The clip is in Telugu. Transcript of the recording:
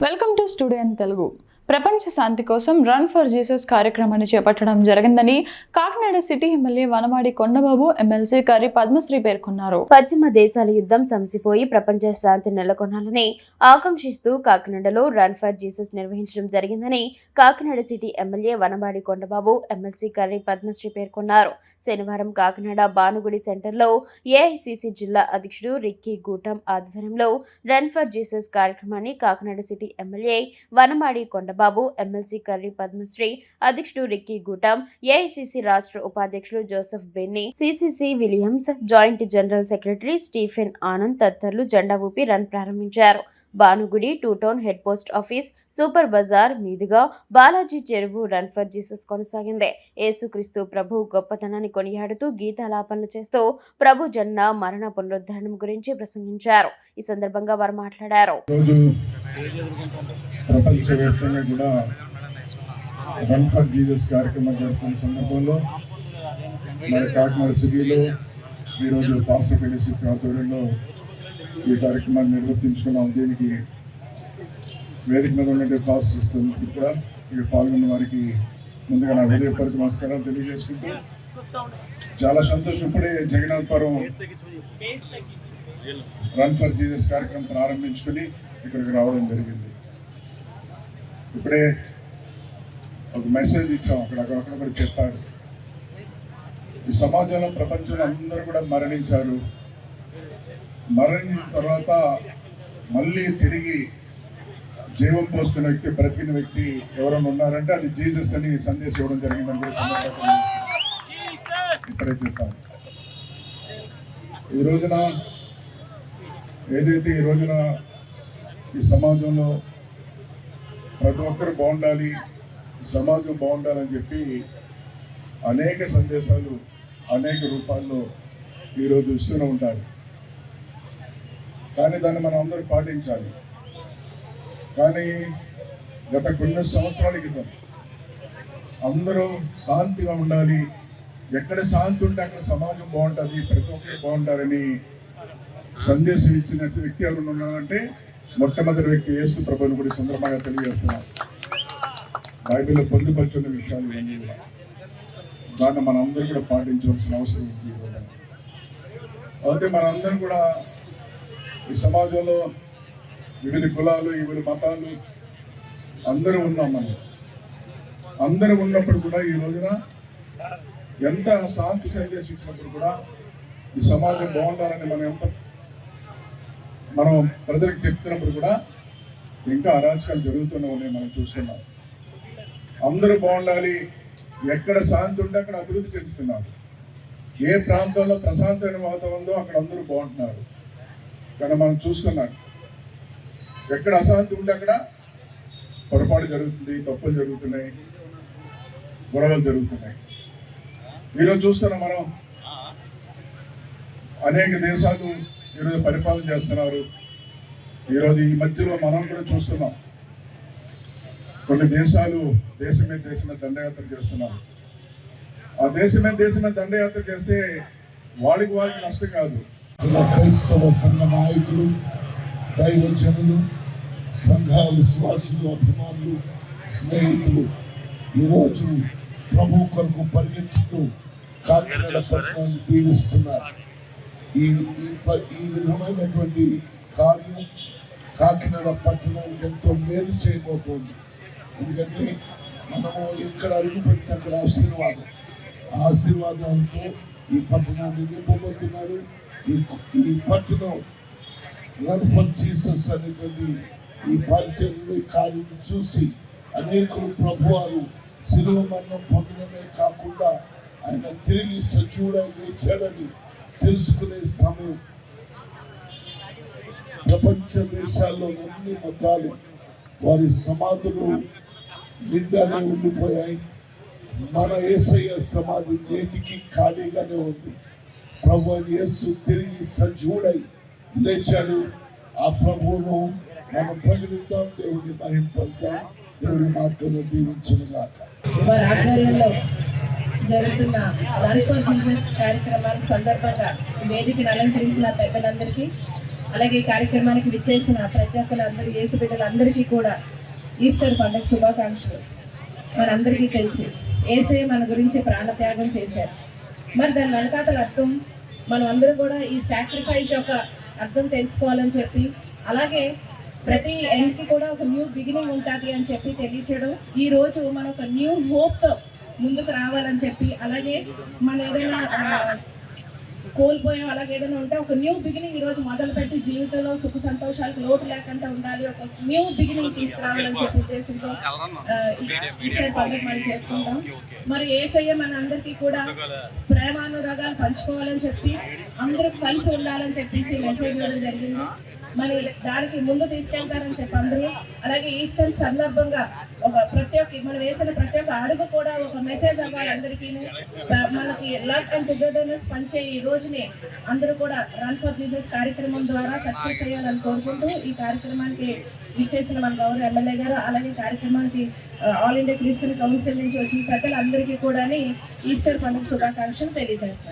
Welcome to studio in Telugu. ప్రపంచ శాంతి కోసం రన్ ఫర్ జీసస్ కార్యక్రమాన్ని చేపట్టడం జరిగిందని Kakinada city MLA Vanamadi Kondababu, MLC Karri Padmasri పేర్కొన్నారు. పశ్చిమ దేశాల యుద్ధం సమసిపోయి ప్రపంచ శాంతి నెలకొనాలని ఆకాంక్షిస్తూ కాకినాడలో రన్ ఫర్ జీసస్ నిర్వహించడం జరిగిందని Kakinada city MLA Vanamadi Kondababu, MLC Karri Padmasri పేర్కొన్నారు. శనివారం కాకినాడ భానుగుడి సెంటర్లో ఏఐసిసి జిల్లా అధ్యక్షుడు రిక్కీ గూటం ఆధ్వర్యంలో రన్ ఫర్ జీసస్ కార్యక్రమాన్ని Kakinada city MLA Vanamadi Kondababu, MLC Karri Padmasri, అధ్యక్షుడు రిక్కీ గూటం, ఏఐసిసి రాష్ట్ర ఉపాధ్యక్షులు Joseph Benny, CCC Williams, joint general secretary Stephen Anand తదితరులు జెండా ఊపి రన్ ప్రారంభించారు. Bhanugudi, two town head post office, super bazaar మీదుగా బాలాజీ చెరువు రన్ ఫర్ జీసస్ కొనసాగింది. యేసుక్రీస్తు ప్రభు గొప్పతనాన్ని కొనియాడుతూ గీతాలాపనలు చేస్తూ ప్రభు జన్మ, మరణ, పునరుద్ధరణం గురించి ప్రసంగించారు. ఈ సందర్భంగా వారు మాట్లాడారు. ప్రపంచవ్యాప్తంగా కూడా రన్ ఫర్ జీసస్ కార్యక్రమం జరుగుతున్న సందర్భంలో మన కాకినాడ సిటీలో ఈరోజు పాస్టర్ ఫెలోషిప్ ఆధ్వర్యంలో ఈ కార్యక్రమాన్ని నిర్వర్తించుకున్నాం. దీనికి వేదిక మీద ఉన్నటువంటి పాస్టర్స్ కూడా ఇక్కడ పాల్గొన్న వారికి ముందుగా నా హృదయపూర్వక నమస్కారాలు తెలియజేసుకుంటూ చాలా సంతోషం. ఇప్పుడే జగన్నాథపురం రన్ ఫర్ జీసస్ కార్యక్రమం ప్రారంభించుకుని ఇక్కడికి రావడం జరిగింది. ఇప్పుడే ఒక మెసేజ్ ఇచ్చాం, అక్కడ కూడా చెప్పాడు. ఈ సమాజంలో, ప్రపంచంలో అందరూ కూడా మరణించారు. మరణించిన తర్వాత మళ్ళీ తిరిగి జీవం పోసుకున్న వ్యక్తి, బ్రతికిన వ్యక్తి ఎవరైనా ఉన్నారంటే అది జీసస్ అని సందేశం ఇవ్వడం జరిగిందని కూడా ఇప్పుడే చెప్పాను. ఈ రోజున ఏదైతే ఈ రోజున ఈ సమాజంలో ప్రతి ఒక్కరు బాగుండాలి, సమాజం బాగుండాలని చెప్పి అనేక సందేశాలు అనేక రూపాల్లో ఈరోజు ఇస్తూనే ఉంటారు. కానీ దాన్ని మనం అందరూ పాటించాలి. కానీ గత కొన్ని సంవత్సరాల క్రితం అందరూ శాంతిగా ఉండాలి, ఎక్కడ శాంతి ఉంటే అక్కడ సమాజం బాగుంటుంది, ప్రతి ఒక్కరు బాగుంటారని సందేశం ఇచ్చిన వ్యక్తి ఎవరు ఉన్నారంటే మొట్టమొదటి వ్యక్తి యేసు ప్రభువుని కూడా సందర్భంగా తెలియజేస్తున్నారు. బైబిల్లో పొందుపరుచున్న విషయాలు ఇవన్నీ కూడా దాన్ని మనందరూ కూడా పాటించవలసిన అవసరం ఉంది. అయితే మనందరం కూడా ఈ సమాజంలో వివిధ కులాలు, వివిధ మతాలు అందరూ ఉన్నాం. మనం అందరూ ఉన్నప్పుడు కూడా ఈ రోజున ఎంత శాంతి సందేశం ఇచ్చినప్పుడు కూడా ఈ సమాజం బాగుండాలని మనం ప్రజలకు చెప్తున్నప్పుడు కూడా ఇంకా అరాచకాలు జరుగుతూనే ఉన్నాయి. మనం చూస్తున్నాం. అందరూ బాగుండాలి, ఎక్కడ శాంతి ఉంటే అక్కడ అభివృద్ధి చెందుతున్నారు. ఏ ప్రాంతంలో ప్రశాంతమైన వాతావరణం ఉందో అక్కడ అందరూ బాగుంటున్నారు. కానీ మనం చూస్తున్నాం, ఎక్కడ అశాంతి ఉంటే అక్కడ పొరపాటు జరుగుతుంది, తప్పులు జరుగుతున్నాయి, గొడవలు జరుగుతున్నాయి. ఈరోజు చూస్తున్నాం మనం, అనేక దేశాలు ఈరోజు పరిపాలన చేస్తున్నారు. ఈరోజు ఈ మధ్యలో మనం కూడా చూస్తున్నాం, కొన్ని దేశాలు దేశం మీద దండయాత్ర చేస్తున్నారు. ఆ దేశం మీద దండయాత్ర చేస్తే వాళ్ళకి నష్టం కాదు. క్రైస్తవ సంఘ నాయకులు, దైవజనులు, సంఘ విశ్వాసులు, అభిమానులు, స్నేహితులు ఈరోజు ప్రభు కొరకు పరిగెత్తుతూ కాకినాడ పట్టణాన్ని దీవిస్తున్నారు. ఈ విధమైనటువంటి కార్యం కాకినాడ పట్టణానికి ఎంతో మేలు చేయబోతోంది. ఎందుకంటే మనము ఎక్కడ అడుగు పెడితే అక్కడ ఆశీర్వాదాలతో ఈ పట్టణాన్ని నింపబోతున్నారు. ఈ పట్టణం రన్ ఫర్ జీసస్ అనేటువంటి ఈ పరిచయంలో ఈ కార్యం చూసి అనేకులు ప్రభువారు శిలువ మరణం పొందడమే కాకుండా ఆయన తిరిగి సజీవుడై లేచాడని తెలుసుకునే సమయం. ప్రపంచ దేశాల్లో అన్ని మతాలు వారి సమాధులు నిండానే ఉండిపోయాయి. మన యేసయ్య సమాధి నేటికి ఖాళీగానే ఉంది. ప్రభు యేసు తిరిగి సజీవుడై లేచాడు. ఆ ప్రభువును మనం ప్రకటిద్దాం, దేవుడిని మహింపడదాం. దేవుడి మాటలు దీవించుగాక. వారి ఆధ్వర్యంలో జరుగుతున్న రన్ ఫర్ జీసస్ కార్యక్రమాల సందర్భంగా వేదికను అలంకరించిన పెద్దలందరికీ అలాగే ఈ కార్యక్రమానికి విచ్చేసిన ప్రతి ఒక్కరు యేసు బిడ్డలందరికీ కూడా ఈస్టర్ పండుగ శుభాకాంక్షలు. మనందరికీ తెలిసి యేసే మన గురించి ప్రాణత్యాగం చేశారు. మరి దాని వెనకాతల అర్థం మనం అందరూ కూడా ఈ సాక్రిఫైస్ యొక్క అర్థం తెలుసుకోవాలని చెప్పి, అలాగే ప్రతి ఎండ్కి కూడా ఒక న్యూ బిగినింగ్ ఉంటుంది అని చెప్పి తెలియచేయడం, ఈ రోజు మనం ఒక న్యూ హోప్తో ముందుకు రావాలని చెప్పి, అలాగే మనం ఏదైనా కోల్పోయాం అలాగే ఏదైనా ఉంటే ఒక న్యూ బిగినింగ్ ఈరోజు మొదలుపెట్టి జీవితంలో సుఖ సంతోషాలకు లోటు లేకుండా ఉండాలి, ఒక న్యూ బిగినింగ్ తీసుకురావాలని చెప్పి ఉద్దేశంతో ఈస్టర్ పండుగ మనం చేసుకుంటాం. మరి యేసయ్య మన అందరికీ కూడా ప్రేమానురాగాలు పంచుకోవాలని చెప్పి, అందరూ కలిసి ఉండాలని చెప్పేసి మెసేజ్ ఇవ్వడం జరిగింది. మరి దానికి ముందు తీసుకెళ్తారని చెప్పి అందరూ, అలాగే ఈస్టర్ సందర్భంగా ప్రతి ఒక్క మనం వేసిన ప్రతి ఒక్క అడుగు కూడా ఒక మెసేజ్ అవ్వాలి అందరికీ. మనకి లవ్ అండ్ టుగెదర్నెస్ పంచే ఈ రోజుని అందరూ కూడా రన్ ఫర్ జీసస్ కార్యక్రమం ద్వారా సక్సెస్ చేయాలని కోరుకుంటూ, ఈ కార్యక్రమానికి ఇచ్చేసిన మన గౌరవ ఎమ్మెల్యే గారు, అలాగే కార్యక్రమానికి ఆల్ ఇండియా క్రిస్టియన్ కౌన్సిల్ నుంచి వచ్చిన పెద్దలందరికీ కూడా ఈస్టర్ పండుగ శుభాకాంక్షలు తెలియజేస్తారు.